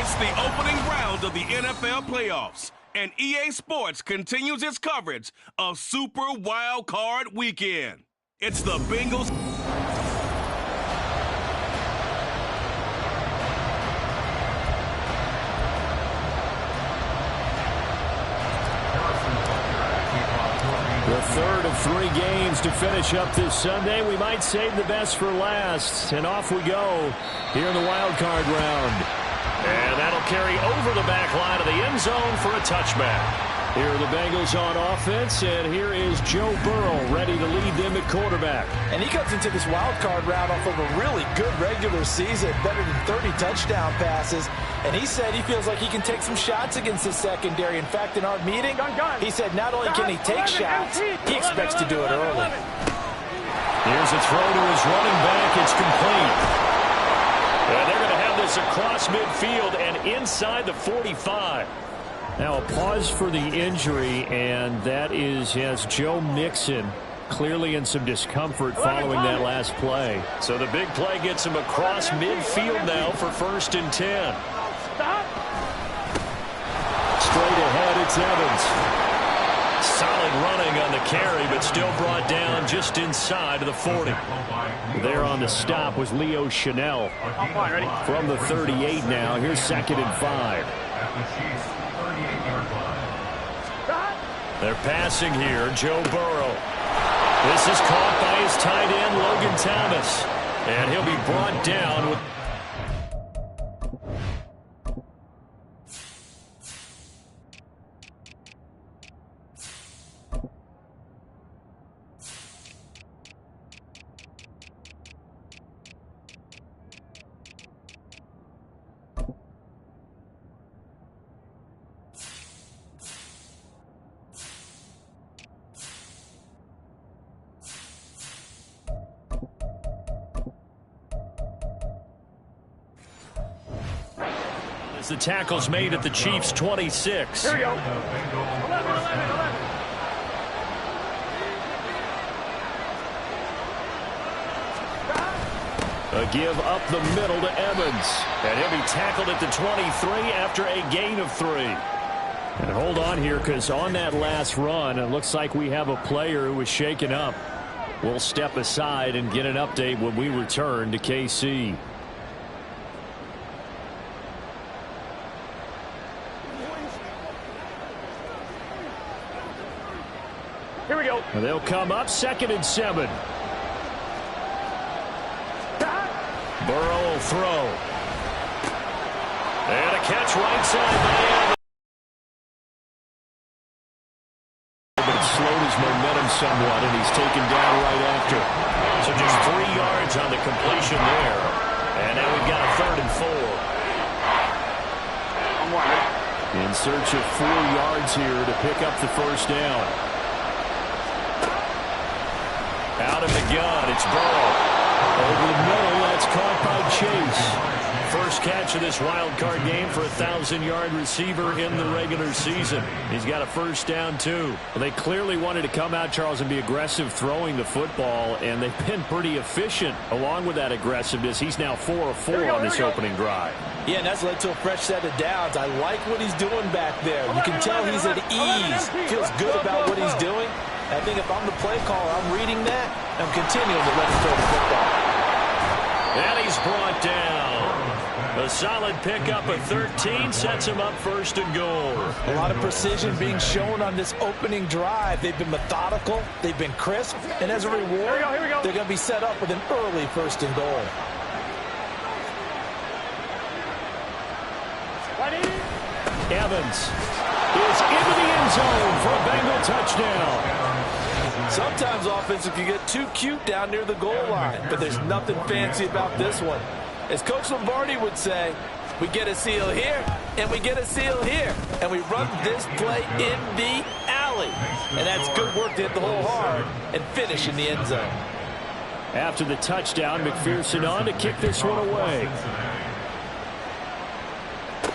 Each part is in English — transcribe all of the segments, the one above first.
It's the opening round of the NFL playoffs, and EA Sports continues its coverage of Super Wild Card Weekend. It's the Bengals. The third of 3 games to finish up this Sunday. We might save the best for last. And off we go here in the wild card round. And that'll carry over the back line of the end zone for a touchback. Here are the Bengals on offense, and here is Joe Burrow ready to lead them at quarterback. And he comes into this wild card round off of a really good regular season, better than 30 touchdown passes. And he said he feels like he can take some shots against the secondary. In fact, in our meeting, he said not only can he take shots, he expects to do it early. Here's a throw to his running back. It's complete. And they're going to have this across midfield and inside the 45. Now a pause for the injury, and that is, yes, Joe Mixon clearly in some discomfort following that last play. So the big play gets him across midfield now for 1st and 10. Straight ahead, it's Evans. Solid running on the carry, but still brought down just inside of the 40. There on the stop was Leo Chanel from the 38 now. Here's 2nd and 5. They're passing here, Joe Burrow. This is caught by his tight end, Logan Thomas. And he'll be brought down with... The tackle's made at the Chiefs' 26. Here we go. 11. A give up the middle to Evans. And he'll be tackled at the 23 after a gain of 3. And hold on here, because on that last run, it looks like we have a player who was shaken up. We'll step aside and get an update when we return to KC. Here we go. They'll come up 2nd and 7. Burrow will throw. And a catch right side by Evans. But it slowed his momentum somewhat, and he's taken down right after. So just 3 yards on the completion there. And now we've got a 3rd and 4. In search of 4 yards here to pick up the 1st down. Out of the gun, it's Burrow. Over the middle, that's caught by Chase. First catch of this wild card game for a 1,000-yard receiver in the regular season. He's got a 1st down, too. Well, they clearly wanted to come out, Charles, and be aggressive throwing the football, and they've been pretty efficient along with that aggressiveness. He's now 4 of 4 on this opening drive. Yeah, and that's led to a fresh set of downs. I like what he's doing back there. You can tell he's at ease. Feels good about what he's doing. I think if I'm the play caller, I'm reading that, and I'm continuing to let him throw the football. And he's brought down. A solid pickup of 13 sets him up 1st and goal. A lot of precision being shown on this opening drive. They've been methodical, they've been crisp, and as a reward, they're going to be set up with an early 1st and goal. Evans is into the end zone for a Bengal touchdown. Sometimes offensive can get too cute down near the goal line, but there's nothing fancy about this one. As Coach Lombardi would say, we get a seal here, and we get a seal here, and we run this play in the alley. And that's good work to hit the hole hard and finish in the end zone. After the touchdown, McPherson on to kick this one away.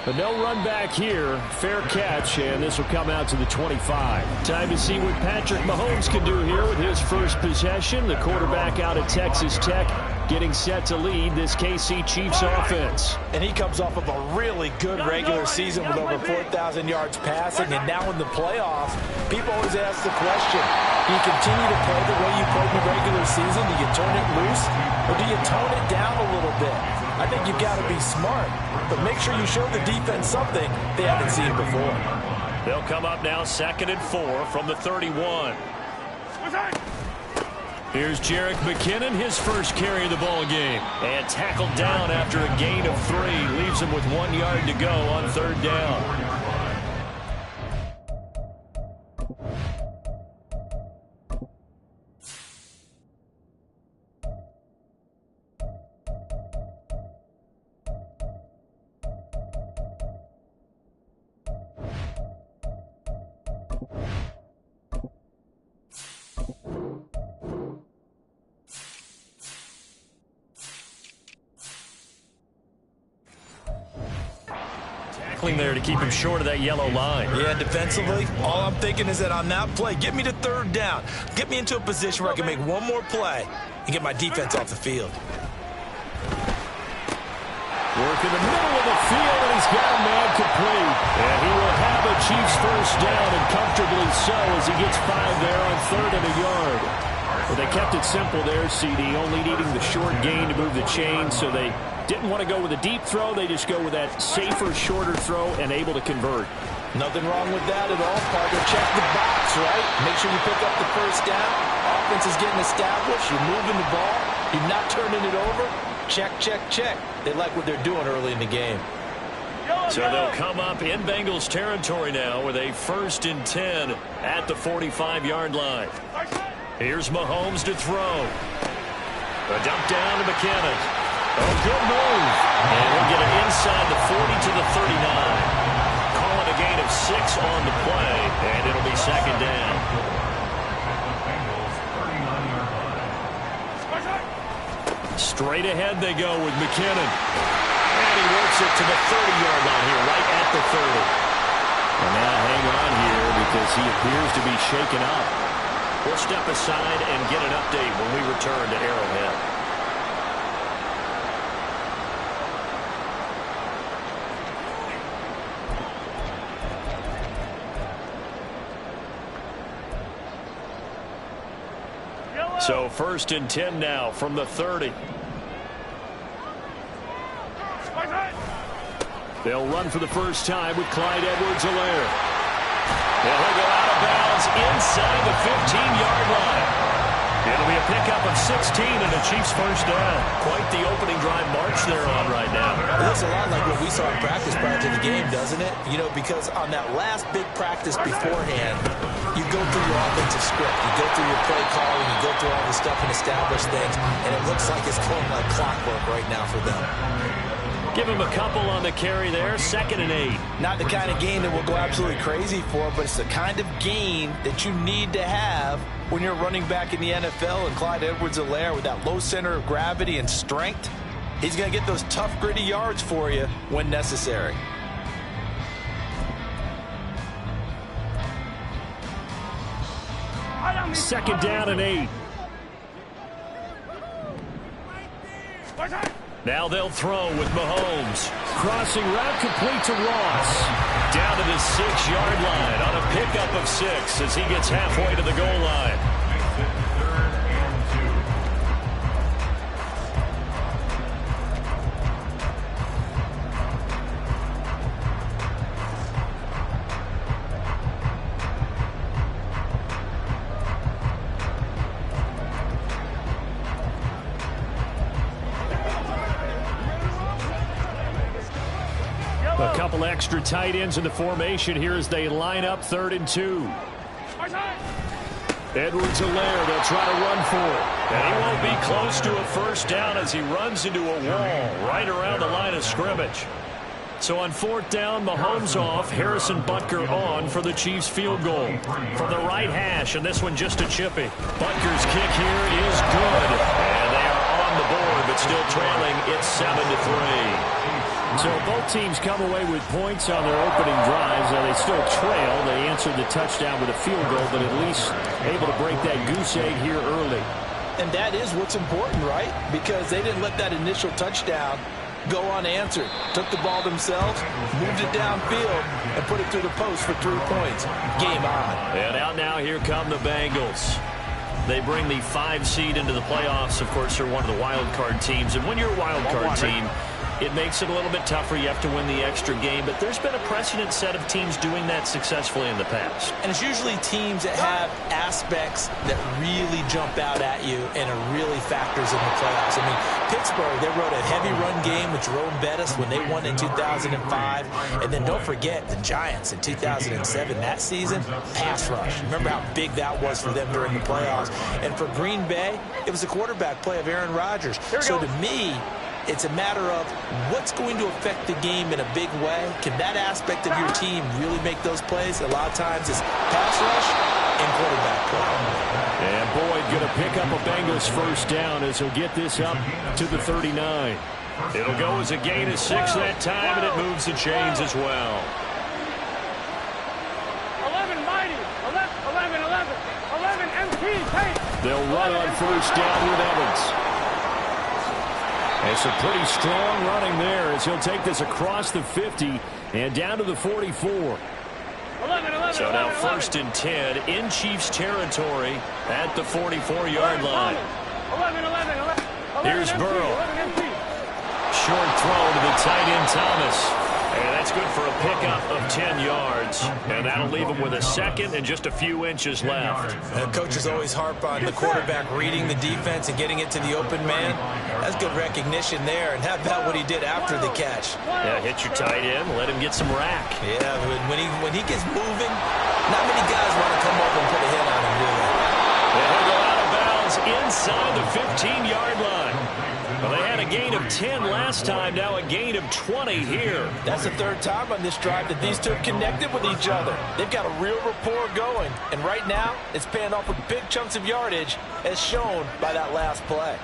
But no run back here. Fair catch, and this will come out to the 25. Time to see what Patrick Mahomes can do here with his first possession. The quarterback out of Texas Tech getting set to lead this KC Chiefs offense. And he comes off of a really good regular season with over 4,000 yards passing, and now in the playoffs, people always ask the question, do you continue to play the way you played in the regular season? Do you turn it loose, or do you tone it down a little bit? I think you've got to be smart, but make sure you show the defense something they haven't seen before. They'll come up now 2nd and 4 from the 31. Here's Jerick McKinnon, his first carry of the ball game. And tackled down after a gain of 3. Leaves him with 1 yard to go on 3rd down. There to keep him short of that yellow line. Yeah, defensively, all I'm thinking is that on that play, get me to 3rd down. Get me into a position where I can make one more play and get my defense off the field. Work in the middle of the field, and he's got a man complete. And he will have a Chiefs first down, and comfortably so, as he gets 5 there on 3rd and a yard. Well, they kept it simple there, CD, only needing the short gain to move the chain, so they didn't want to go with a deep throw. They just go with that safer, shorter throw and able to convert. Nothing wrong with that at all, partner. Check the box, right? Make sure you pick up the first down. Offense is getting established. You're moving the ball. You're not turning it over. Check, check, check. They like what they're doing early in the game. So they'll come up in Bengals territory now with a 1st and 10 at the 45-yard line. Here's Mahomes to throw. A dump down to McKinnon. Oh, good move. And we'll get it inside the 40 to the 39. Calling a gain of 6 on the play, and it'll be 2nd down. Straight ahead they go with McKinnon. And he works it to the 30-yard line here, right at the 30. And now hang on here because he appears to be shaken up. We'll step aside and get an update when we return to Arrowhead. So 1st and 10 now from the 30. They'll run for the first time with Clyde Edwards-Helaire. And he'll go out of bounds inside the 15-yard line. It'll be a pickup of 16 and a Chiefs first down. Quite the opening drive march they're on right now. It looks a lot like what we saw in practice prior to the game, doesn't it? You know, because on that last big practice beforehand, you go through your offensive script, you go through your play calling, you go through all the stuff and establish things, and it looks like it's going like clockwork right now for them. Give him a couple on the carry there, 2nd and 8. Not the kind of gain that we'll go absolutely crazy for, but it's the kind of gain that you need to have when you're running back in the NFL. And Clyde Edwards-Helaire, with that low center of gravity and strength, he's going to get those tough, gritty yards for you when necessary. Second down and 8. Now they'll throw with Mahomes. Crossing route complete to Ross. Down to the 6-yard line on a pickup of 6 as he gets halfway to the goal line. A couple extra tight ends in the formation here as they line up 3rd and 2. Edwards-Helaire, they'll try to run for it. And he won't be close to a first down as he runs into a wall right around the line of scrimmage. So on 4th down, Mahomes off, Harrison Butker on for the Chiefs field goal. From the right hash, and this one just a chippy. Butker's kick here is good. And they are on the board, but still trailing. It's 7-3. So both teams come away with points on their opening drives. Now they still trail. They answered the touchdown with a field goal, but at least able to break that goose egg here early. And that is what's important, right? Because they didn't let that initial touchdown go unanswered. Took the ball themselves, moved it downfield, and put it through the post for 3 points. Game on. And out now, here come the Bengals. They bring the 5 seed into the playoffs. Of course, they're one of the wild card teams. And when you're a wild card team, it makes it a little bit tougher. You have to win the extra game. But there's been a precedent set of teams doing that successfully in the past. And it's usually teams that have aspects that really jump out at you and are really factors in the playoffs. I mean, Pittsburgh, they rode a heavy run game with Jerome Bettis when they won in 2005. And then don't forget the Giants in 2007. That season, pass rush. Remember how big that was for them during the playoffs. And for Green Bay, it was the quarterback play of Aaron Rodgers. So to me, it's a matter of what's going to affect the game in a big way. Can that aspect of your team really make those plays? A lot of times it's pass rush and quarterback play. And Boyd going to pick up a Bengals first down as he'll get this up to the 39. It'll go as a gain of 6 that time, and it moves the chains as well. 11 mighty. 11 MT. Hey. They'll run on first down with Evans. It's a pretty strong running there as he'll take this across the 50 and down to the 44. 11. So now first and 10 in Chiefs territory at the 44-yard line. 11. Here's Burrow. 11 MT. Short throw to the tight end Thomas. And that's good for a pickup of 10 yards. And that'll leave him with a second and just a few inches left. Coaches always harp on the quarterback reading the defense and getting it to the open man. That's good recognition there. And how about what he did after the catch? Yeah, hit your tight end, let him get some rack. Yeah, when he gets moving, not many guys want to come up and put a hit on him, do they? And he'll go out of bounds inside the 15-yard line. Well, they had a gain of 10 last time, now a gain of 20 here. That's the 3rd time on this drive that these two have connected with each other. They've got a real rapport going, and right now it's paying off with big chunks of yardage as shown by that last play.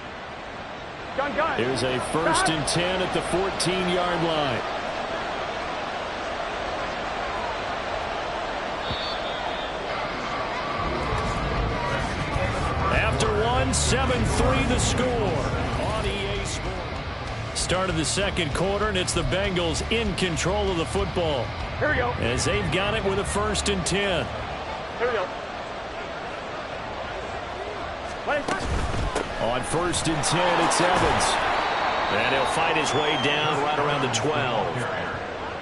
Gun. Here's a first and 10 at the 14-yard line. After one, 7-3 the score. Start of the second quarter, and it's the Bengals in control of the football. Here we go. As they've got it with a first and 10. Here we go. On first and 10, it's Evans. And he'll fight his way down right around the 12.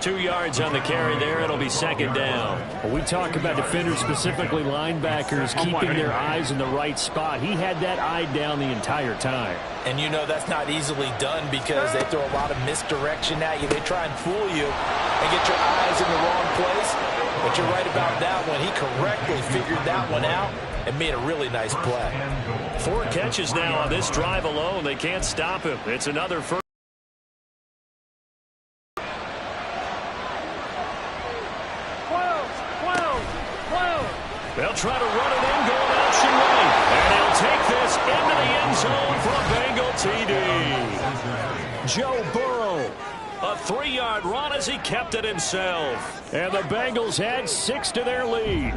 2 yards on the carry there. It'll be second down. Well, we talk about defenders, specifically linebackers, keeping their eyes in the right spot. He had that eye down the entire time. And you know that's not easily done because they throw a lot of misdirection at you. They try and fool you and get your eyes in the wrong place. But you're right about that one. He correctly figured that one out and made a really nice play. 4 catches now on this drive alone. They can't stop him. It's another first. They'll try to run it in, going option right. And he'll take this into the end zone for a Bengal TD. Joe Burrow, a 3-yard run as he kept it himself. And the Bengals had 6 to their lead.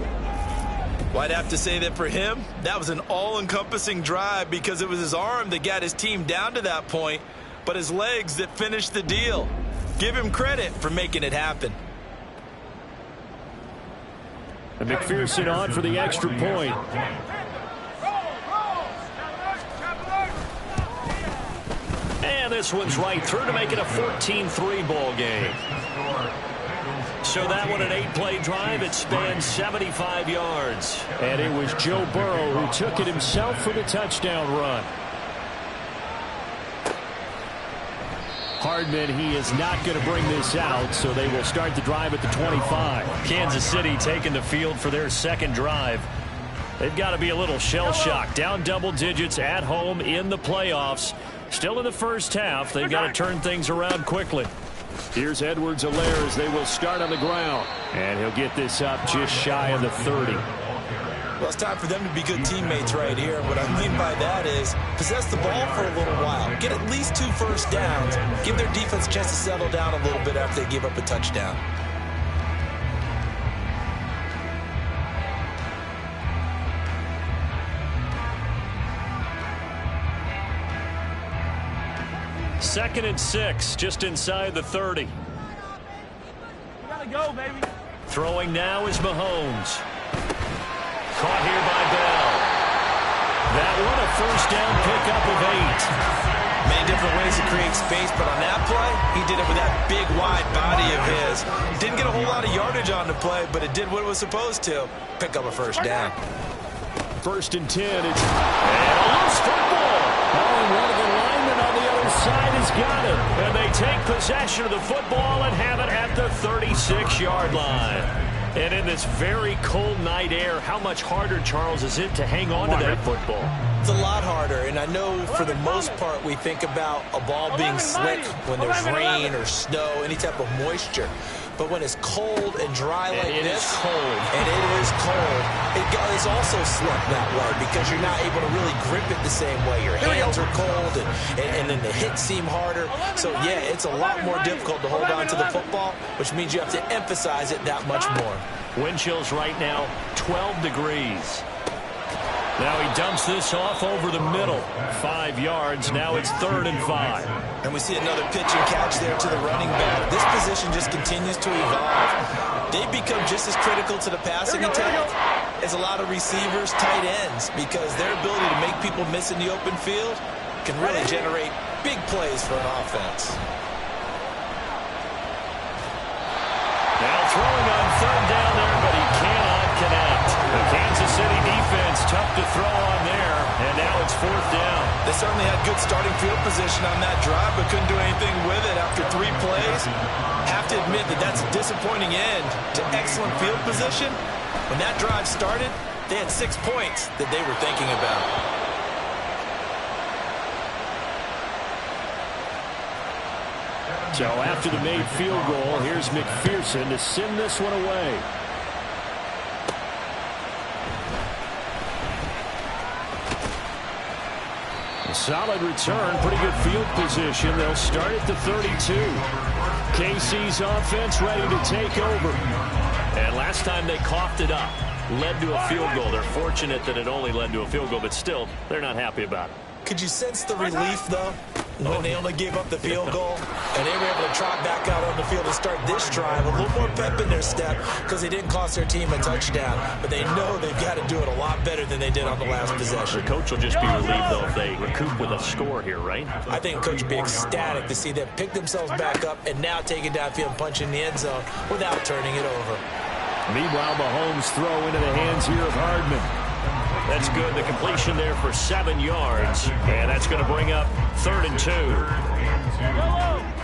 Well, I'd have to say that for him, that was an all-encompassing drive because it was his arm that got his team down to that point, but his legs that finished the deal. Give him credit for making it happen. And McPherson on for the extra point. And this one's right through to make it a 14-3 ball game. So that one, an 8-play drive, it spans 75 yards. And it was Joe Burrow who took it himself for the touchdown run. Hardman, he is not going to bring this out, so they will start the drive at the 25. Kansas City taking the field for their second drive. They've got to be a little shell-shocked. Down double digits at home in the playoffs. Still in the first half. They've got to turn things around quickly. Here's Edwards-Helaire as they will start on the ground. And he'll get this up just shy of the 30. Well, it's time for them to be good teammates right here. And what I mean by that is possess the ball for a little while. Get at least 2 first downs. Give their defense a chance to settle down a little bit after they give up a touchdown. 2nd and 6, just inside the 30. You gotta go, baby. Throwing now is Mahomes. Caught here by Bell. That one a first down pickup of 8. Many different ways to create space, but on that play, he did it with that big, wide body of his. Didn't get a whole lot of yardage on the play, but it did what it was supposed to. Pick up a first down. 1st and 10. It's and a loose football. Oh, and one of the linemen on the other side has got it. And they take possession of the football and have it at the 36-yard line. And in this very cold night air, how much harder, Charles, is it to hang on to that football? It's a lot harder, and I know for the most part we think about a ball being slick when there's rain or snow, any type of moisture. But when it's cold and dry like this, and it is cold, it's also slick that way because you're not able to really grip it the same way. Your hands are cold, and then the hits seem harder. So, yeah, it's a lot more difficult to hold on to the football, which means you have to emphasize it that much more. Wind chills right now, 12 degrees. Now he dumps this off over the middle. 5 yards. Now it's 3rd and 5. And we see another pitch and catch there to the running back. This position just continues to evolve. They've become just as critical to the passing attack as a lot of receivers, tight ends, because their ability to make people miss in the open field can really generate big plays for an offense. Now throwing on 3rd down there, but he cannot connect. The Kansas City defense tough to throw on there, and now it's 4th down. They certainly had good starting field position on that drive, but couldn't do anything with it after 3 plays. Have to admit that that's a disappointing end to excellent field position. When that drive started, they had 6 points that they were thinking about. So after the made field goal, here's McPherson to send this one away. A solid return, pretty good field position. They'll start at the 32. KC's offense ready to take over. And last time they coughed it up, led to a field goal. They're fortunate that it only led to a field goal, but still, they're not happy about it. Could you sense the relief, though, when they only gave up the field goal? And they were able to trot back out on the field and start this drive. A little more pep in their step because they didn't cost their team a touchdown. But they know they've got to do it a lot better than they did on the last possession. The coach will just be relieved, though, if they recoup with a score here, right? I think the coach will be ecstatic to see them pick themselves back up and now take it downfield and punch in the end zone without turning it over. Meanwhile, Mahomes throw into the hands here of Hardman. That's good. The completion there for 7 yards. And that's going to bring up 3rd and 2.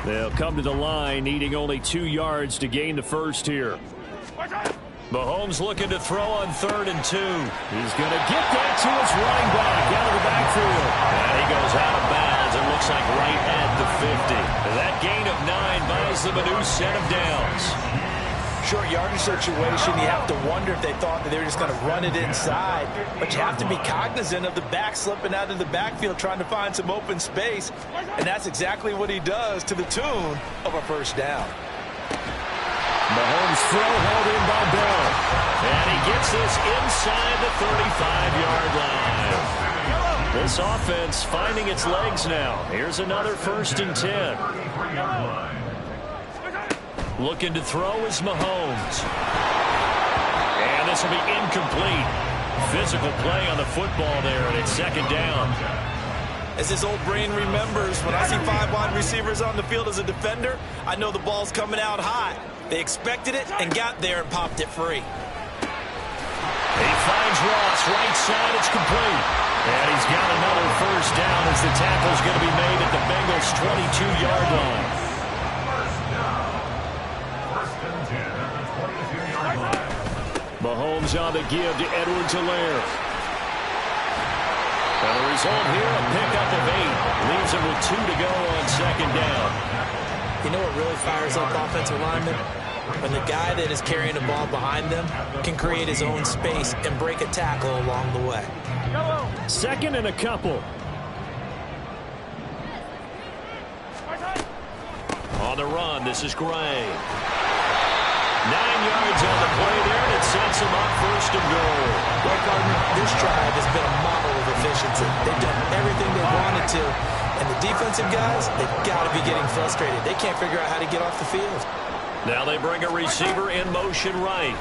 They'll come to the line, needing only 2 yards to gain the first here. Mahomes looking to throw on 3rd and 2. He's going to get that to his running back out of the backfield. And he goes out of bounds. It looks like right at the 50. That gain of 9 buys them a new set of downs. Short yardage situation, you have to wonder if they thought that they were just going to run it inside. But you have to be cognizant of the back slipping out of the backfield trying to find some open space. And that's exactly what he does to the tune of a first down. Mahomes throw held in by Bell. And he gets this inside the 35-yard line. This offense finding its legs now. Here's another 1st and 10. Looking to throw is Mahomes. And this will be incomplete. Physical play on the football there, and it's 2nd down. As his old brain remembers, when I see 5 wide receivers on the field as a defender, I know the ball's coming out high. They expected it and got there and popped it free. He finds Ross, right side, it's complete. And he's got another first down as the tackle's going to be made at the Bengals' 22-yard line. Mahomes on the give to Edwards-Helaire. And the result here, a pickup of 8. Leaves him with 2 to go on 2nd down. You know what really fires up offensive linemen? When the guy that is carrying the ball behind them can create his own space and break a tackle along the way. 2nd and a couple. On the run, this is Gray. 9 yards on the play there, and it sets him up 1st and goal. Well, Gardner, this drive has been a model of efficiency. They've done everything they wanted to, And the defensive guys, they've got to be getting frustrated. They can't figure out how to get off the field. Now they bring a receiver in motion right.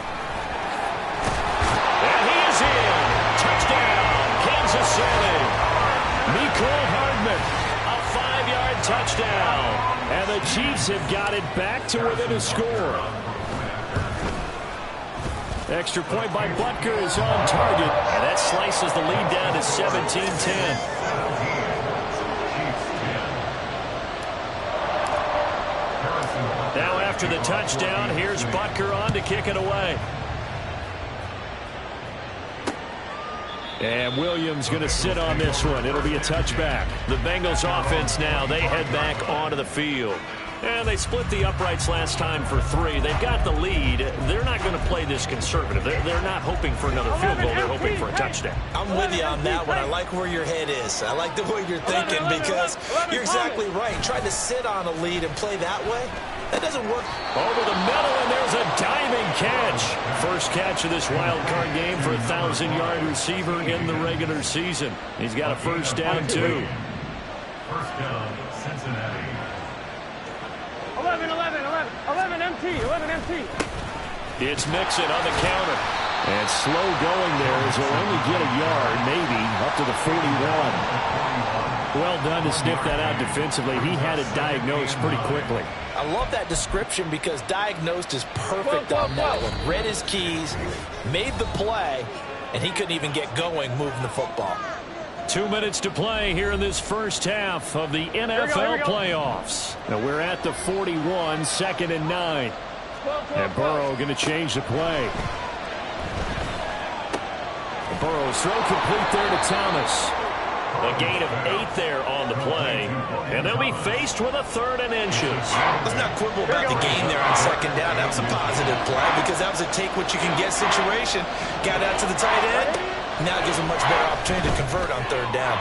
And he is in. Touchdown, Kansas City. Mecole Hardman, a 5-yard touchdown. And the Chiefs have got it back to within a score. Extra point by Butker is on target. And that slices the lead down to 17-10. Now after the touchdown, here's Butker on to kick it away. And Williams going to sit on this one. It'll be a touchback. The Bengals offense now, they head back onto the field. And they split the uprights last time for 3. They've got the lead. They're not going to play this conservative. They're not hoping for another field goal. They're hoping for a touchdown. I'm with you on that one. I like where your head is. I like the way you're thinking because you're exactly right. Trying to sit on a lead and play that way, that doesn't work. Over the middle, and there's a diving catch. First catch of this wild card game for a 1,000-yard receiver in the regular season. He's got a first down, too. First down, Cincinnati. 11 MT. It's Mixon on the counter. And slow going there as he'll only get a yard, maybe, up to the 41. Well done to sniff that out defensively. He had it diagnosed pretty quickly. I love that description because diagnosed is perfect on that one. Read his keys, made the play, and he couldn't even get going moving the football. 2 minutes to play here in this first half of the NFL playoffs. Now we're at the 41, 2nd and 9. And Burrow going to change the play. Burrow's throw complete there to Thomas. A gain of 8 there on the play. And they'll be faced with a 3rd and inches. Let's not quibble about the gain there on 2nd down. That was a positive play because that was a take-what-you-can-get situation. Got out to the tight end. Now it gives them much better opportunity to convert on 3rd down.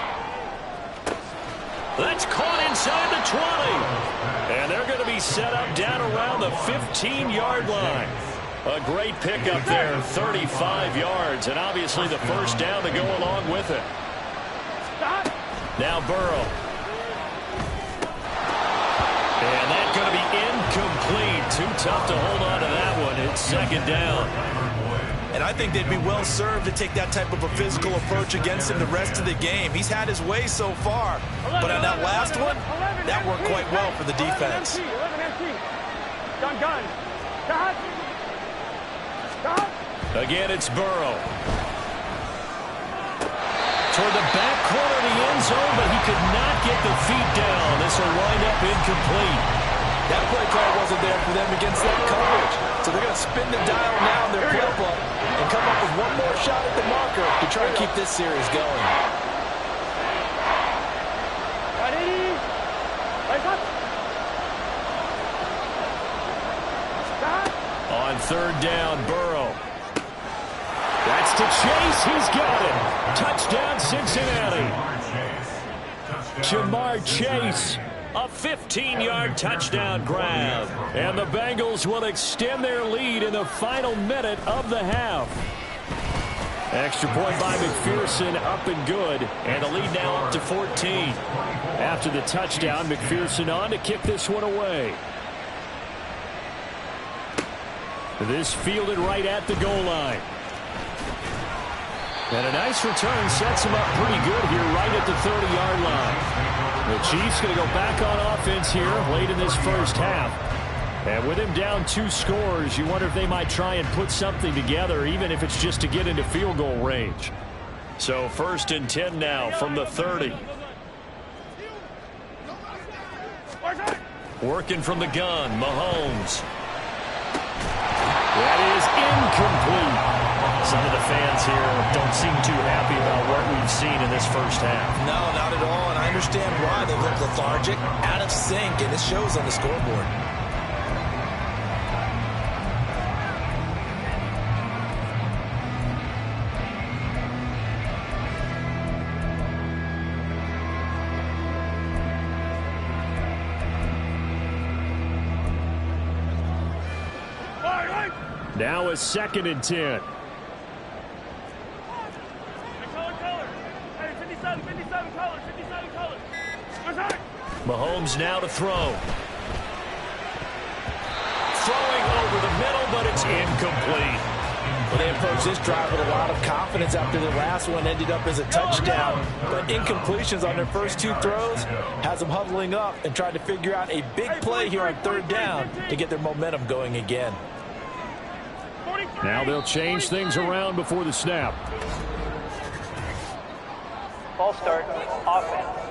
That's caught inside the 20. And they're going to be set up down around the 15-yard line. A great pickup there, 35 yards. And obviously the first down to go along with it. Now Burrow. And that's going to be incomplete. Too tough to hold on to that one. It's 2nd down. And I think they'd be well served to take that type of a physical approach against him the rest of the game. He's had his way so far. But on that last one, that worked quite well for the defense. Again, it's Burrow. Toward the back corner of the end zone, but he could not get the feet down. This will wind up incomplete. That play call wasn't there for them against that coverage. So they're going to spin the dial now in their playbook and come up with one more shot at the marker to try and keep this series going. On 3rd down, Burrow. That's to Chase. He's got it. Touchdown, Cincinnati. Jamar Chase. A 15-yard touchdown grab. And the Bengals will extend their lead in the final minute of the half. Extra point by McPherson, up and good. And the lead now up to 14. After the touchdown, McPherson on to kick this one away. This fielded right at the goal line. And a nice return sets him up pretty good here right at the 30-yard line. The Chiefs going to go back on offense here late in this first half. And with him down 2 scores, you wonder if they might try and put something together, even if it's just to get into field goal range. So 1st and 10 now from the 30. Working from the gun, Mahomes. That is incomplete. Some of the fans here don't seem too happy about what we've seen in this first half. No, not at all, and I understand why. They look lethargic, out of sync, and it shows on the scoreboard. Now a 2nd and 10. Hey, 57 colors. Mahomes now to throw. Throwing over the middle, but it's incomplete. Well, they approached this drive with a lot of confidence after the last one ended up as a touchdown. But incompletions on their first two throws has them huddling up and trying to figure out a big play here on third down to get their momentum going again. Now they'll change things around before the snap. False start, offense.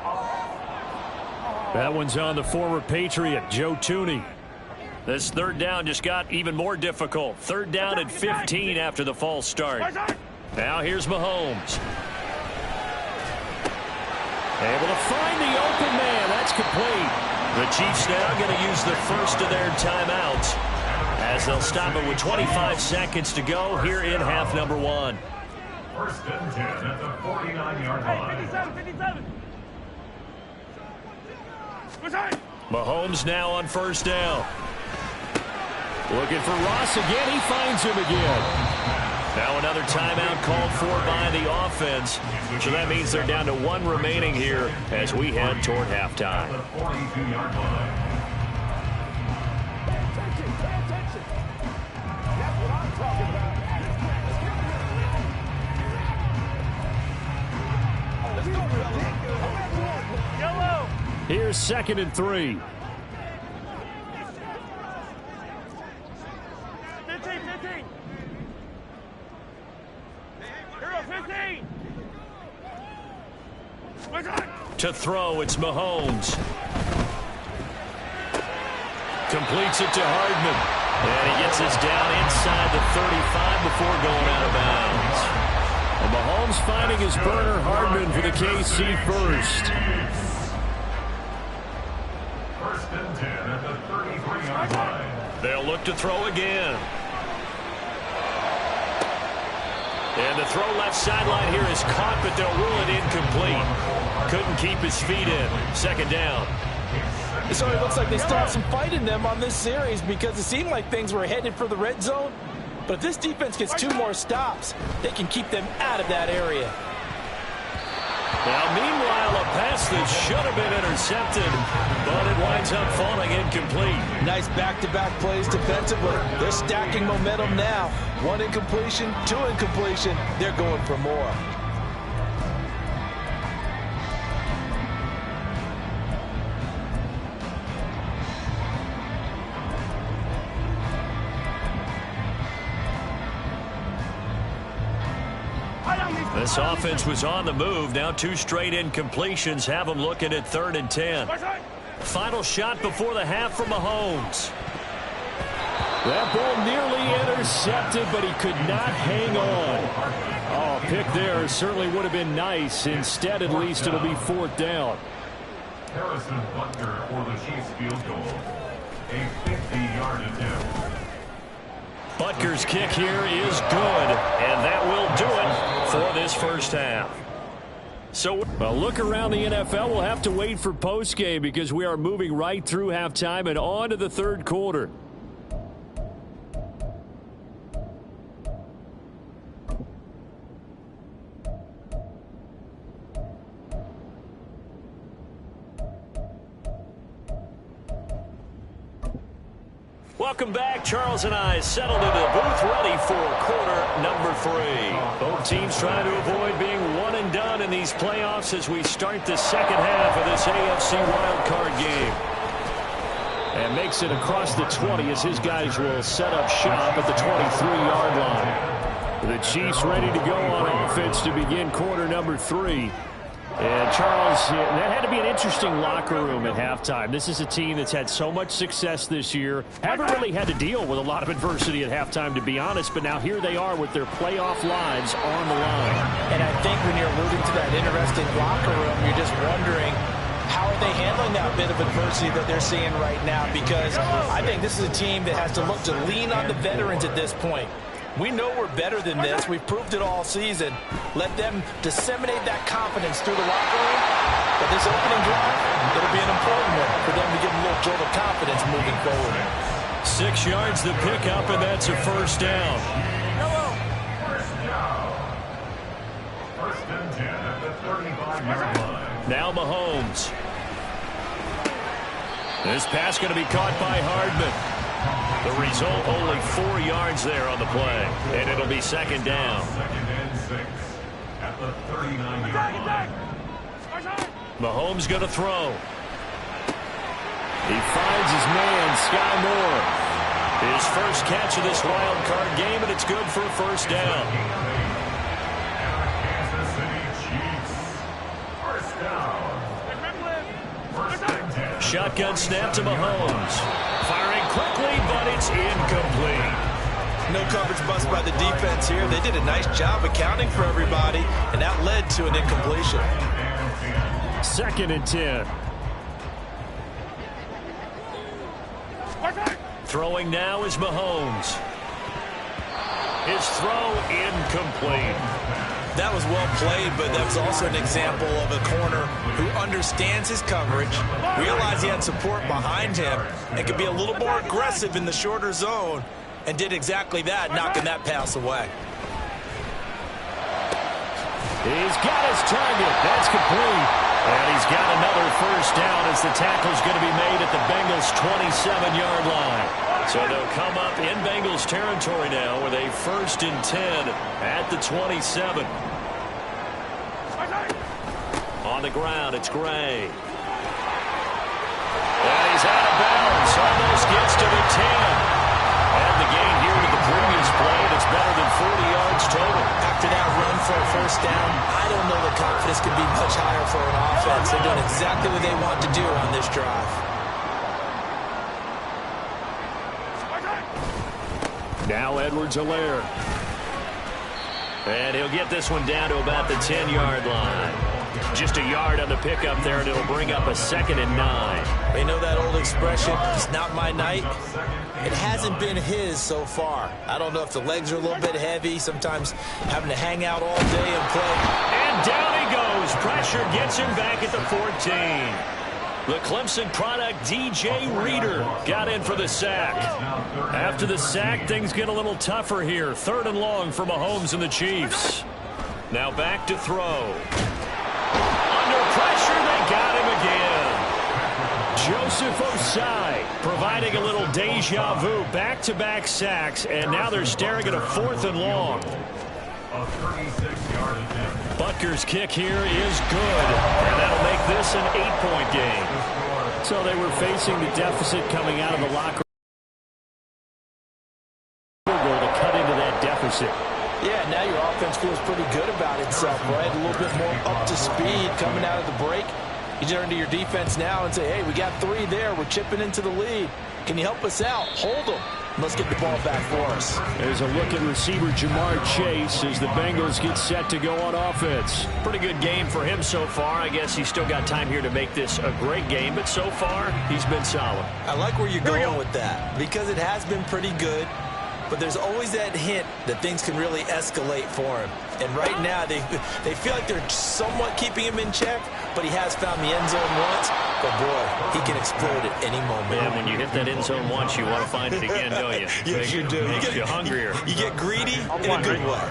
That one's on the former Patriot, Joe Thuney. This third down just got even more difficult. Third down at 15 after the false start. Now here's Mahomes. Able to find the open man. That's complete. The Chiefs now going to use the first of their timeouts as they'll stop it with 25 seconds to go here in half number one. First and 10 at the 49-yard line. 57. Mahomes now on first down. Looking for Ross again. He finds him again. Now another timeout called for by the offense. So that means they're down to one remaining here as we head toward halftime. The 42-yard line. Here's 2nd and 3. 15. Hero 15. To throw, it's Mahomes. Completes it to Hardman. And he gets us down inside the 35 before going out of bounds. And Mahomes finding his burner, Hardman, for the KC first. First and 10 at the 33-yard line. They'll look to throw again. And the throw left sideline here is caught, but they'll rule it incomplete. Couldn't keep his feet in. Second down. So it looks like they still have some fight in them on this series because it seemed like things were headed for the red zone. But if this defense gets 2 more stops, they can keep them out of that area. Now, meanwhile, a pass that should have been intercepted, but it winds up falling incomplete. Nice back-to-back plays defensively. They're stacking momentum now. 1 incompletion, 2 incompletion. They're going for more. This offense was on the move. Now 2 straight incompletions have them looking at 3rd and 10. Final shot before the half for Mahomes. That ball nearly intercepted, but he could not hang on. Oh, pick there certainly would have been nice. Instead, at least, it'll be 4th down. Harrison Butker for the Chiefs field goal. A 50-yard attempt. Butker's kick here is good, and that will do it for this first half. So, a look around the NFL. We'll have to wait for postgame because we are moving right through halftime and on to the third quarter. Welcome back. Charles and I settled into the booth ready for quarter number 3. Both teams trying to avoid being one and done in these playoffs as we start the second half of this AFC wildcard game. And makes it across the 20 as his guys will set up shop at the 23-yard line. The Chiefs ready to go on offense to begin quarter number 3. And, Charles, that had to be an interesting locker room at halftime. This is a team that's had so much success this year. Haven't really had to deal with a lot of adversity at halftime, to be honest. But now here they are with their playoff lives on the line. And I think when you're alluding to that interesting locker room, you're just wondering, how are they handling that bit of adversity that they're seeing right now? Because I think this is a team that has to look to lean on the veterans at this point. We know we're better than this. We've proved it all season. Let them disseminate that confidence through the locker room. But this opening drive, it'll be an important one for them to get a little jolt of confidence moving forward. 6 yards the pickup, and that's a first down. First and 10 at the 35-yard line. Now Mahomes. This pass going to be caught by Hardman. The result, only 4 yards there on the play. And it'll be second down. Second and 6 at the 39-yard line. Mahomes going to throw. He finds his man, Sky Moore. His first catch of this wild card game, and it's good for a first down. Kansas City Chiefs. First down. First and 10. Shotgun snap to Mahomes. Firing quickly, but it's incomplete. No coverage bust by the defense here. They did a nice job accounting for everybody, and that led to an incompletion. Second and 10. Throwing now is Mahomes. His throw incomplete. That was well played, but that was also an example of a corner who understands his coverage, realized he had support behind him, and could be a little more aggressive in the shorter zone, and did exactly that, knocking that pass away. He's got his target. That's complete. And he's got another first down as the tackle's going to be made at the Bengals' 27-yard line. So they'll come up in Bengals territory now with a 1st and 10 at the 27. On the ground, it's Gray. And he's out of bounds. Almost gets to the 10. And the gain here with the previous play, and it's better than 40 yards total. After that run for a first down, I don't know the confidence could be much higher for an offense. They're doing exactly what they want to do on this drive. Now Edwards-Helaire. And he'll get this one down to about the 10-yard line. Just a yard on the pickup there, and it'll bring up a 2nd and 9. They know that old expression, it's not my night. It hasn't been his so far. I don't know if the legs are a little bit heavy, sometimes having to hang out all day and play. And down he goes. Pressure gets him back at the 14. The Clemson product, DJ Reader, got in for the sack. After the sack, things get a little tougher here. 3rd and long for Mahomes and the Chiefs. Now back to throw. Under pressure, they got him again. Joseph Osai providing a little deja vu. Back-to-back sacks, and now they're staring at a 4th and long. A 36-yard attempt. Butker's kick here is good, and that'll make this an 8-point game. So they were facing the deficit coming out of the locker room to cut into that deficit. Yeah, now your offense feels pretty good about itself, right? A little bit more up to speed coming out of the break. You turn to your defense now and say, hey, we got 3 there. We're chipping into the lead. Can you help us out? Hold them. Let's get the ball back for us. There's a look at receiver Jamar Chase as the Bengals get set to go on offense. Pretty good game for him so far. I guess he's still got time here to make this a great game, but so far he's been solid. I like where you're going with that because it has been pretty good, but there's always that hint that things can really escalate for him. And right now they feel like they're somewhat keeping him in check, but he has found the end zone once. But, boy, he can explode at any moment. Yeah, when you hit that end zone once, you want to find it again, don't you? Yes, you do. Makes you hungrier. You get greedy in a good way.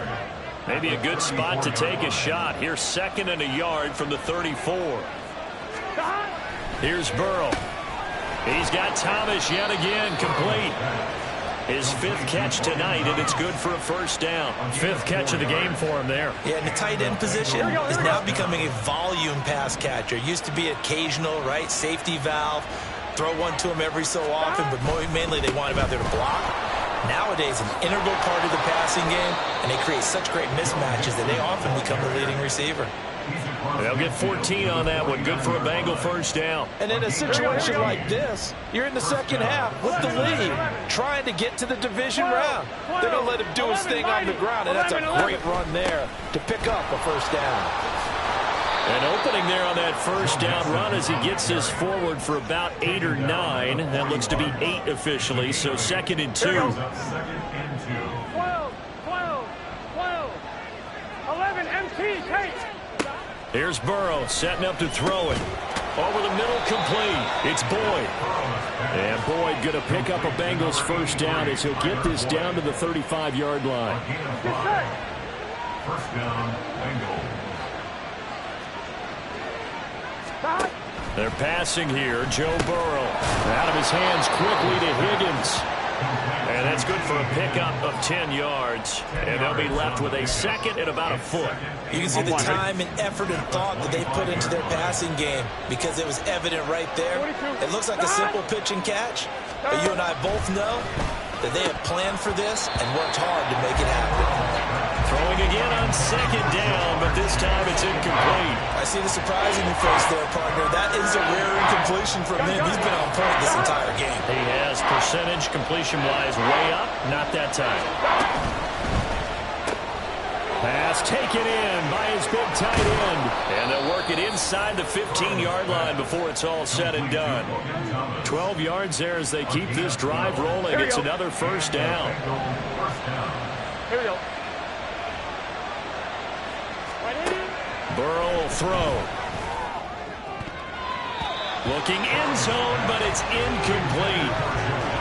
Maybe a good spot to take a shot. Here's 2nd and a yard from the 34. Here's Burrow. He's got Thomas yet again, complete. His 5th catch tonight, and it's good for a first down. 5th catch of the game for him there. Yeah, and the tight end position is now becoming a volume pass catcher. Used to be occasional, right? Safety valve. Throw one to him every so often, but mainly they want him out there to block. Nowadays, an integral part of the passing game, and they create such great mismatches that they often become the leading receiver. They'll get 14 on that one. Good for a Bengal first down. And in a situation like this, you're in the second half with the lead, trying to get to the division round. They're going to let him do his thing on the ground, and that's a great run there to pick up a first down. An opening there on that first down run as he gets this forward for about 8 or 9. That looks to be 8 officially, so 2nd and 2. 12, 11, MT, Kate. Here's Burrow setting up to throw it. Over the middle, complete. It's Boyd. And Boyd going to pick up a Bengals first down as he'll get this down to the 35-yard line. First down, Bengals. They're passing here. Joe Burrow out of his hands quickly to Higgins. And that's good for a pickup of 10 yards. And they'll be left with a second and about a foot. You can see the time and effort and thought that they put into their passing game because it was evident right there. It looks like a simple pitch and catch, but you and I both know that they have planned for this and worked hard to make it happen. Throwing again on second down, but this time it's incomplete. I see the surprise in your face there, partner. That is a rare incompletion from him. He's been on point this entire game. He has percentage completion-wise way up. Not that time. Pass taken in by his big tight end. And they'll work it inside the 15-yard line before it's all said and done. 12 yards there as they keep this drive rolling. It's another first down. Here we go. Burrow will throw. Looking end zone, but it's incomplete.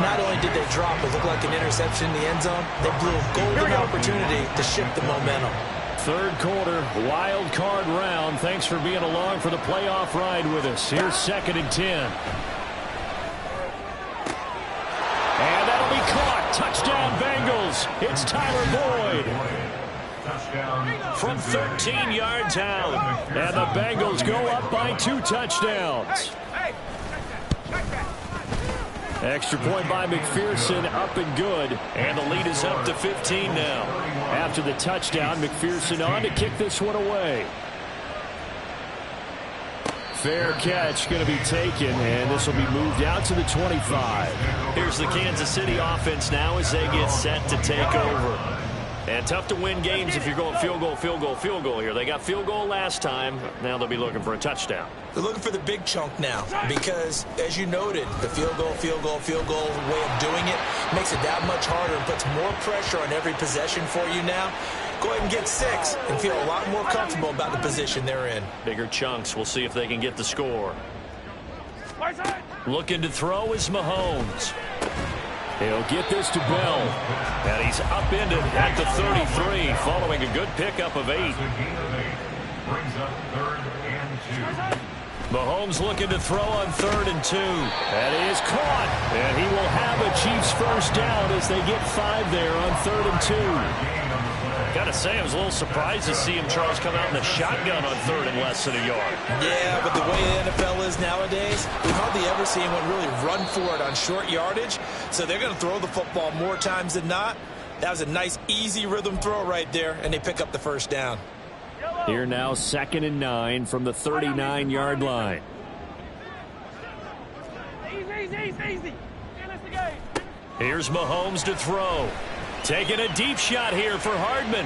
Not only did they drop it look like an interception in the end zone, they blew a golden opportunity to shift the momentum. Third quarter, wild card round. Thanks for being along for the playoff ride with us. Here's 2nd and 10. And that'll be caught. Touchdown Bengals. It's Tyler Boyd. From 13 yards out. And the Bengals go up by 2 touchdowns. Extra point by McPherson, up and good. And the lead is up to 15 now. After the touchdown, McPherson on to kick this one away. Fair catch going to be taken, and this will be moved out to the 25. Here's the Kansas City offense now as they get set to take over. And tough to win games if you're going field goal, field goal, field goal here. They got field goal last time. Now they'll be looking for a touchdown. They're looking for the big chunk now because, as you noted, the field goal way of doing it makes it that much harder and puts more pressure on every possession for you now. Go ahead and get 6 and feel a lot more comfortable about the position they're in. Bigger chunks. We'll see if they can get the score. Looking to throw is Mahomes. He'll get this to Bell. And he's upended at the 33 following a good pickup of 8. Brings up 3rd and 2. Mahomes looking to throw on 3rd and 2. That is caught. And he will have a Chiefs first down as they get 5 there on 3rd and 2. Got to say, I was a little surprised to see him, Charles, come out in the shotgun on 3rd and less than a yard. Yeah, but the way the NFL is nowadays, we've hardly ever seen anyone really run for it on short yardage. So they're going to throw the football more times than not. That was a nice, easy rhythm throw right there, and they pick up the first down. Here now, 2nd and 9 from the 39-yard line. Easy. Here's Mahomes to throw. Taking a deep shot here for Hardman.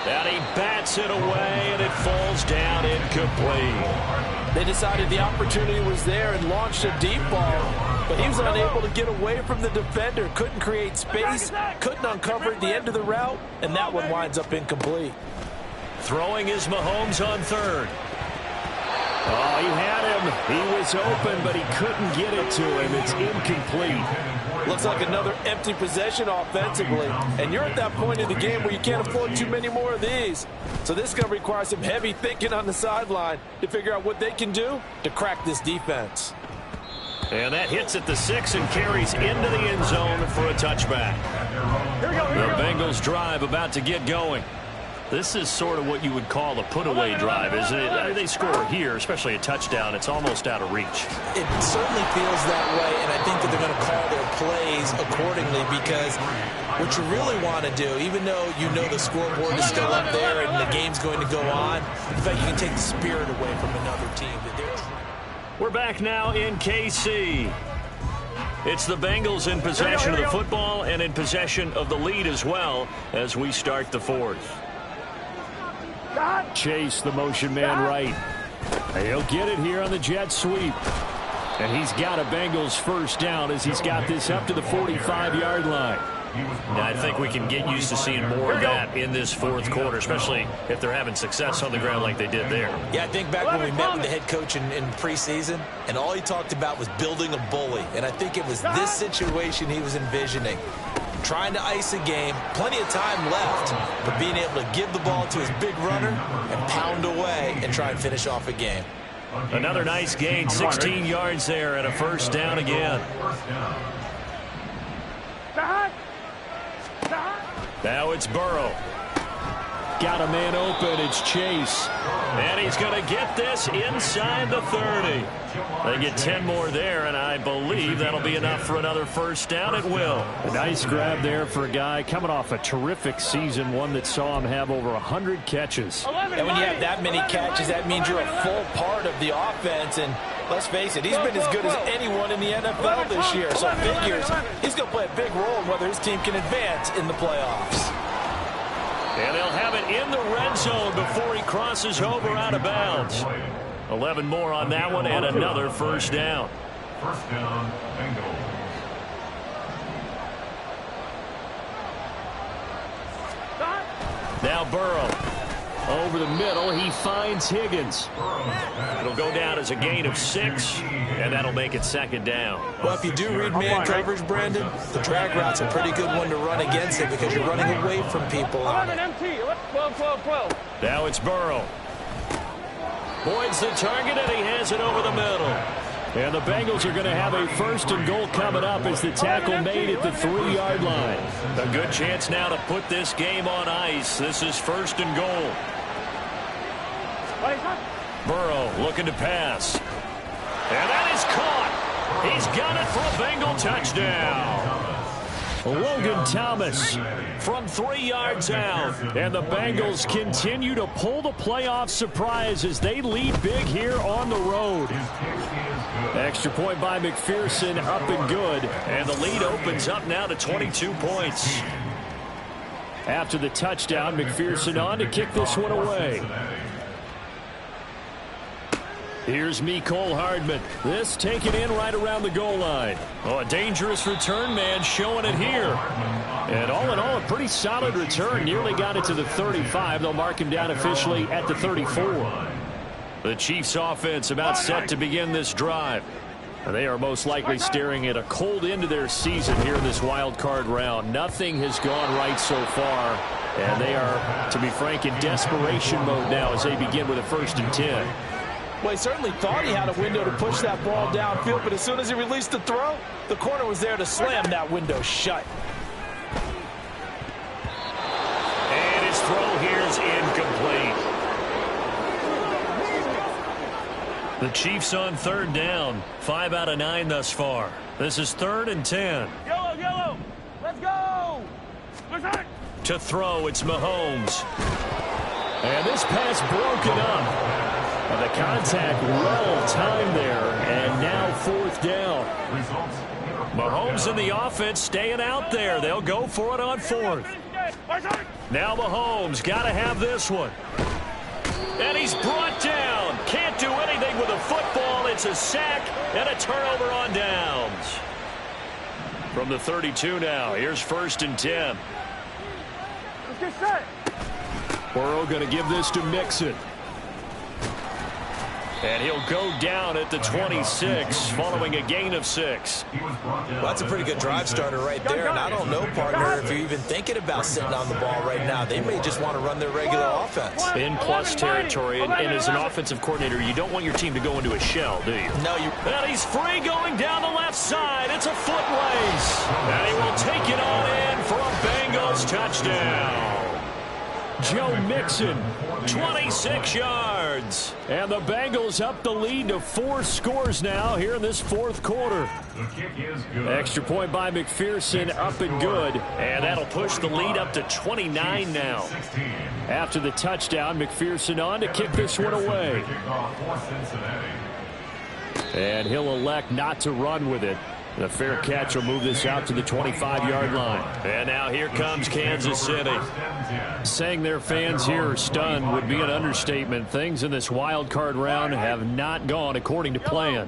And he bats it away, and it falls down incomplete. They decided the opportunity was there and launched a deep ball, but he was unable to get away from the defender. Couldn't create space, couldn't uncover at the end of the route, and that one winds up incomplete. Throwing is Mahomes on 3rd. Oh, he had him. He was open, but he couldn't get it to him. It's incomplete. Looks like another empty possession offensively. And you're at that point in the game where you can't afford too many more of these. So this is going to require some heavy thinking on the sideline to figure out what they can do to crack this defense. And that hits at the 6 and carries into the end zone for a touchback. The Bengals drive about to get going. This is sort of what you would call a put-away drive, isn't it? I mean, they score here, especially a touchdown. It's almost out of reach. It certainly feels that way, and I think that they're going to call their plays accordingly because what you really want to do, even though you know the scoreboard is still up there and the game's going to go on, in fact, you can take the spirit away from another team. We're back now in KC. It's the Bengals in possession of the football and in possession of the lead as well as we start the 4th. Chase, the motion man right. He'll get it here on the jet sweep. And he's got a Bengals first down as he's got this up to the 45-yard line. Now, I think we can get used to seeing more of that in this 4th quarter, especially if they're having success on the ground like they did there. Yeah, I think back when we met with the head coach in preseason, and all he talked about was building a bully. And I think it was this situation he was envisioning. Trying to ice a game, plenty of time left, but being able to give the ball to his big runner and pound away and try and finish off a game. Another nice gain, 16 yards there, and a first down again. Now it's Burrow. Got a man open. It's Chase. And he's going to get this inside the 30. They get 10 more there, and I believe that'll be enough for another first down. It will. A nice grab there for a guy coming off a terrific season, one that saw him have over 100 catches. And when you have that many catches, that means you're a full part of the offense. And let's face it, he's been as good as anyone in the NFL this year. So figures he's going to play a big role in whether his team can advance in the playoffs. And they'll have it in the red zone before he crosses over out of bounds. 11 more on that one and another first down. First down, Bengals. Now Burrow. Over the middle, he finds Higgins. It'll go down as a gain of 6, and that'll make it second down. Well, if you do read man coverage, Brandon, the drag route's a pretty good one to run against it because you're running away from people on it. Now it's Burrow. Boyd's the target, and he has it over the middle. And the Bengals are going to have a first and goal coming up as the tackle made at the 3-yard line. A good chance now to put this game on ice. This is first and goal. Burrow looking to pass. And that is caught. He's got it for a Bengal touchdown. Logan Thomas from 3 yards out. And the Bengals continue to pull the playoff surprise as they lead big here on the road. Extra point by McPherson, up and good. And the lead opens up now to 22 points. After the touchdown, McPherson on to kick this one away. Here's Mecole Hardman. This taken in right around the goal line. Oh, a dangerous return man showing it here. And all in all, a pretty solid return. Nearly got it to the 35. They'll mark him down officially at the 34. The Chiefs offense about set to begin this drive. They are most likely staring at a cold end to their season here in this wild card round. Nothing has gone right so far. And they are, to be frank, in desperation mode now as they begin with a 1st and 10. Well, he certainly thought he had a window to push that ball downfield, but as soon as he released the throw, the corner was there to slam that window shut. And his throw here is incomplete. The Chiefs on 3rd down. 5 out of 9 thus far. This is 3rd and 10. Yellow. Let's go. To throw, it's Mahomes. And this pass broken up. And the contact well timed there, and now 4th down. Mahomes and the offense staying out there. They'll go for it on 4th. Now Mahomes got to have this one. And he's brought down. Can't do anything with a football. It's a sack and a turnover on downs. From the 32 now, here's 1st and 10. Let's get set. Burrow going to give this to Mixon. And he'll go down at the 26 following a gain of 6. Well, that's a pretty good drive starter right there. And I don't know, partner, if you're even thinking about sitting on the ball right now. They may just want to run their regular offense. In plus territory, and as an offensive coordinator, you don't want your team to go into a shell, do you? No, you... And he's free going down the left side. It's a foot race. And he will take it on in for a Bengals touchdown. Joe Mixon, 26 yards. And the Bengals up the lead to 4 scores now here in this 4th quarter. The kick is good. Extra point by McPherson, up and good. And that'll push the lead up to 29 now. After the touchdown, McPherson on to kick this one away. And he'll elect not to run with it. The fair catch will move this out to the 25-yard line. And now here comes Kansas City. Saying their fans here are stunned would be an understatement. Things in this wild card round have not gone according to plan.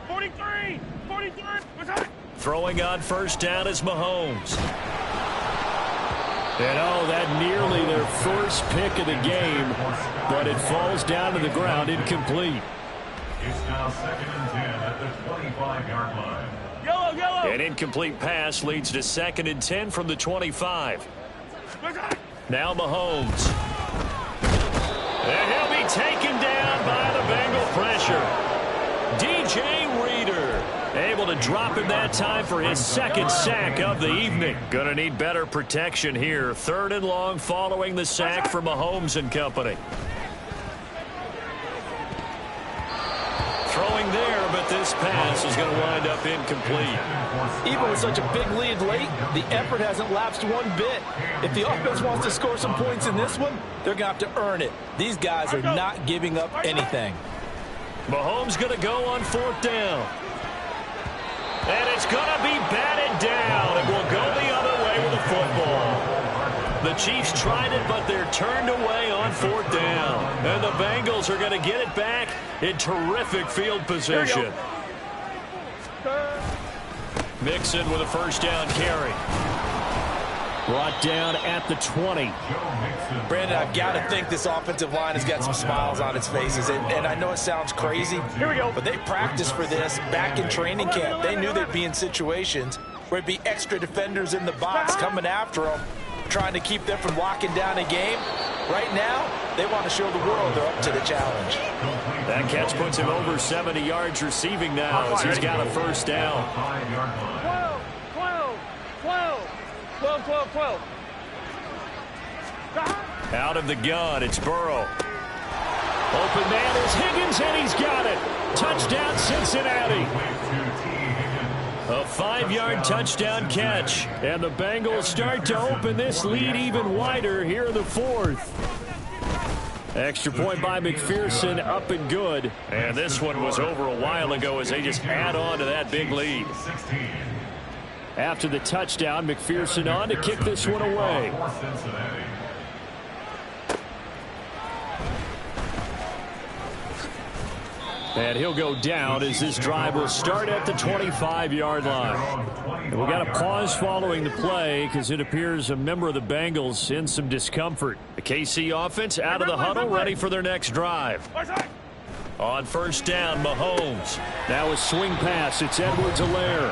43. Throwing on 1st down is Mahomes. And oh, that nearly their first pick of the game, but it falls down to the ground incomplete. It's now 2nd and 10 at the 25-yard line. Yellow. An incomplete pass leads to 2nd and 10 from the 25. Now Mahomes. And he'll be taken down by the Bengal pressure. DJ Reader able to drop him that time for his second sack of the evening. Going to need better protection here. 3rd and long following the sack from Mahomes and company. Throwing there, but this pass is going to wind up incomplete. Even with such a big lead late, the effort hasn't lapsed one bit. If the offense wants to score some points in this one, they're going to have to earn it. These guys are not giving up anything. Mahomes going to go on 4th down. And it's going to be batted down. It will go the other way with the football. The Chiefs tried it, but they're turned away on 4th down. And the Bengals are going to get it back in terrific field position. Mixon with a 1st down carry. Brought down at the 20. Brandon, I've got to think this offensive line has got some smiles on its faces. And I know it sounds crazy, but they practiced for this back in training camp. They knew they'd be in situations where it'd be extra defenders in the box coming after them, trying to keep them from locking down a game. Right now, they want to show the world they're up to the challenge. That catch puts him over 70 yards receiving now as he's got a 1st down. 12. Out of the gun, it's Burrow. Open man is Higgins, and he's got it. Touchdown, Cincinnati. A 5-yard touchdown catch. And the Bengals start to open this lead even wider here in the 4th. Extra point by McPherson, up and good. And this one was over a while ago as they just add on to that big lead. After the touchdown, McPherson on to kick this one away. And he'll go down as this drive will start at the 25-yard line. And we got a pause following the play because it appears a member of the Bengals in some discomfort. The KC offense out of the huddle, ready for their next drive. On 1st down, Mahomes. Now a swing pass. It's Edwards-Helaire.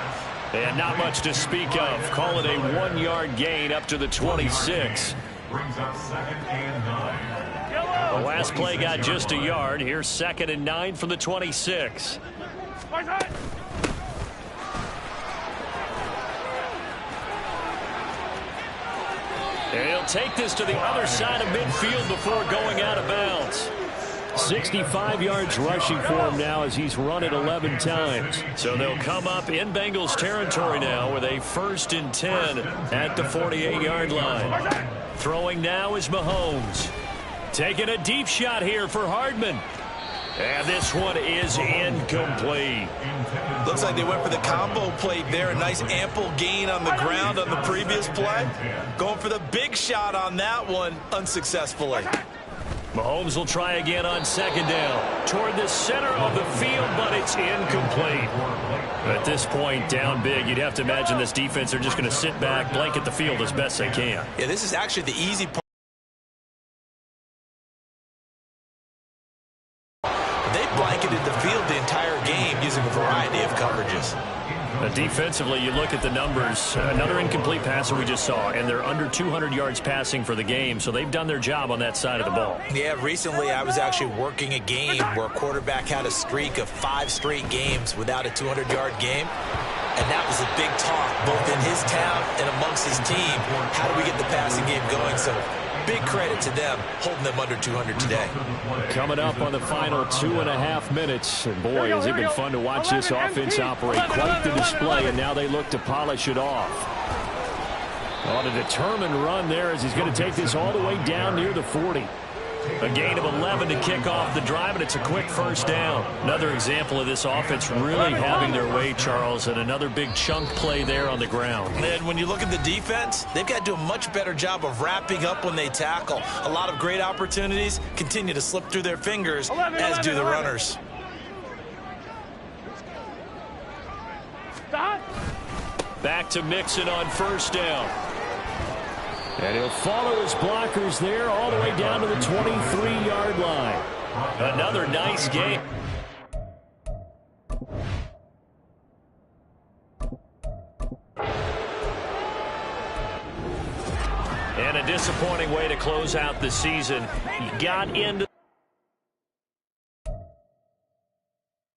And not much to speak of. Call it a 1-yard gain up to the 26. Brings up 2nd and 9. The last play got just a yard. Here's 2nd and 9 from the 26. And he'll take this to the other side of midfield before going out of bounds. 65 yards rushing for him now as he's run it 11 times. So they'll come up in Bengals territory now with a 1st and 10 at the 48-yard line. Throwing now is Mahomes. Taking a deep shot here for Hardman. And this one is incomplete. Looks like they went for the combo play there. A nice ample gain on the ground on the previous play. Going for the big shot on that one unsuccessfully. Mahomes will try again on 2nd down. Toward the center of the field, but it's incomplete. At this point, down big, you'd have to imagine this defense are just going to sit back, blanket the field as best they can. Yeah, this is actually the easy part. They blanketed the field the entire game using a variety of coverages. Defensively, you look at the numbers. Another incomplete passer we just saw, and they're under 200 yards passing for the game, so they've done their job on that side of the ball. Yeah, recently I was actually working a game where a quarterback had a streak of 5 straight games without a 200-yard game, and that was a big talk both in his town and amongst his team. How do we get the passing game going? So big credit to them holding them under 200 today. Coming up on the final 2.5 minutes. And boy, has it been fun to watch this offense operate. Quite the display, and now they look to polish it off. On a determined run there as he's going to take this all the way down near the 40. A gain of 11 to kick off the drive, and it's a quick 1st down. Another example of this offense really having their way, Charles, and another big chunk play there on the ground. And when you look at the defense, they've got to do a much better job of wrapping up when they tackle. A lot of great opportunities continue to slip through their fingers, as do the runners. Back to Mixon on 1st down. And he'll follow his blockers there all the way down to the 23-yard line. Another nice game. And a disappointing way to close out the season. He got into